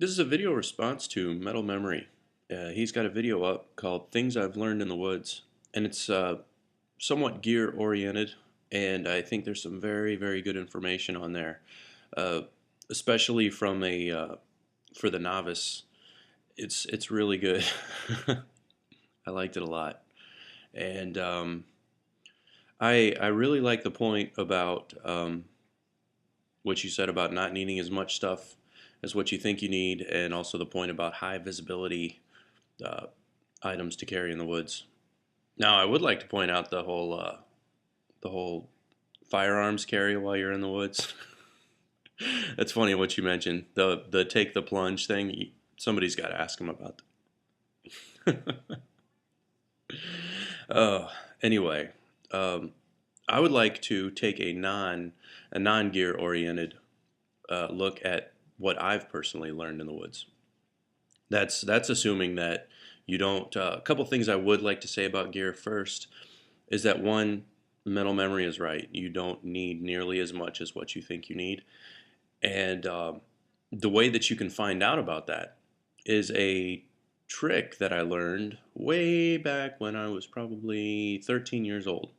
This is a video response to Metal Memory. He's got a video up called Things I've Learned in the Woods, and it's somewhat gear oriented, and I think there's some very, very good information on there, uh, especially from a for the novice. It's really good. I liked it a lot, and I really like the point about what you said about not needing as much stuff as what you think you need, and also the point about high visibility uh, items to carry in the woods. Now, I would like to point out the whole firearms carry while you're in the woods. That's funny what you mentioned. The take the plunge thing. Somebody's got to ask him about that. Oh, anyway, um, I would like to take a non gear oriented look at what I've personally learned in the woods. That's assuming that you don't. A couple things I would like to say about gear first is that one, mental memory is right. You don't need nearly as much as what you think you need, and the way that you can find out about that is a trick that I learned way back when I was probably 13 years old.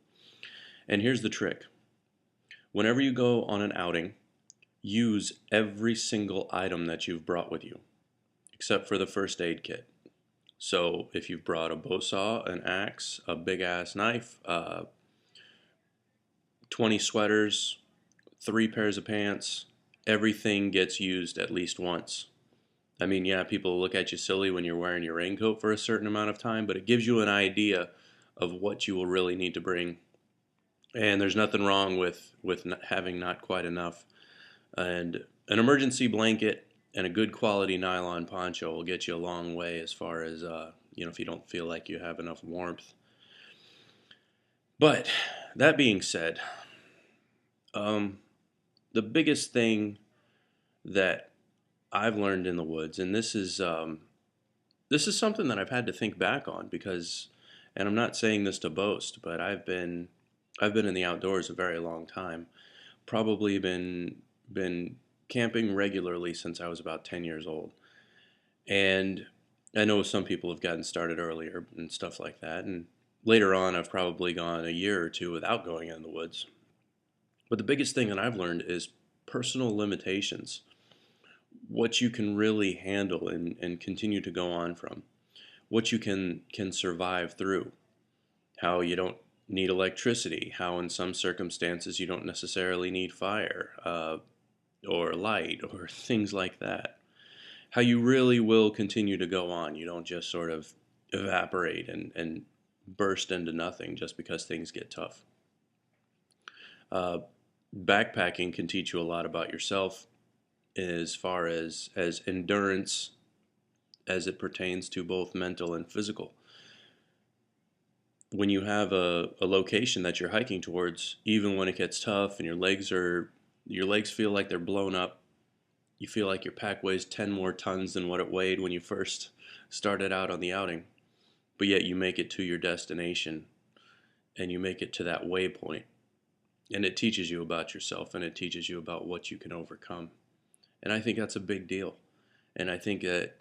And here's the trick: whenever you go on an outing, use every single item that you've brought with you, except for the first aid kit. So if you've brought a bow saw, an axe, a big ass knife, 20 sweaters, 3 pairs of pants, everything gets used at least once. I mean, yeah, people look at you silly when you're wearing your raincoat for a certain amount of time, but it gives you an idea of what you will really need to bring. And there's nothing wrong with having not quite enough. And an emergency blanket and a good quality nylon poncho will get you a long way as far as if you don't feel like you have enough warmth. But that being said, um, the biggest thing that I've learned in the woods, and this is something that I've had to think back on because, and I'm not saying this to boast, but I've been in the outdoors a very long time. Probably been camping regularly since I was about 10 years old. And I know some people have gotten started earlier and stuff like that. And later on, I've probably gone a year or two without going in the woods. But the biggest thing that I've learned is personal limitations, what you can really handle and continue to go on from, what you can survive through, how you don't need electricity, how in some circumstances you don't necessarily need fire or light or things like that. How you really will continue to go on. You don't just sort of evaporate and burst into nothing just because things get tough. Uh, Backpacking can teach you a lot about yourself as far as endurance as it pertains to both mental and physical. When you have a location that you're hiking towards, even when it gets tough and your legs feel like they're blown up, you feel like your pack weighs 10 more tons than what it weighed when you first started out on the outing, but yet you make it to your destination and you make it to that waypoint. And it teaches you about yourself and it teaches you about what you can overcome. And I think that's a big deal. And I think that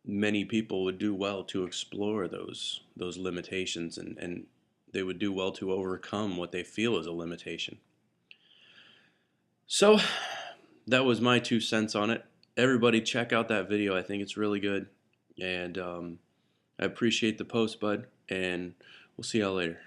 many people would do well to explore those limitations, and they would do well to overcome what they feel is a limitation. So that was my 2 cents on it. Everybody check out that video. I think it's really good. And I appreciate the post, bud. And we'll see y'all later.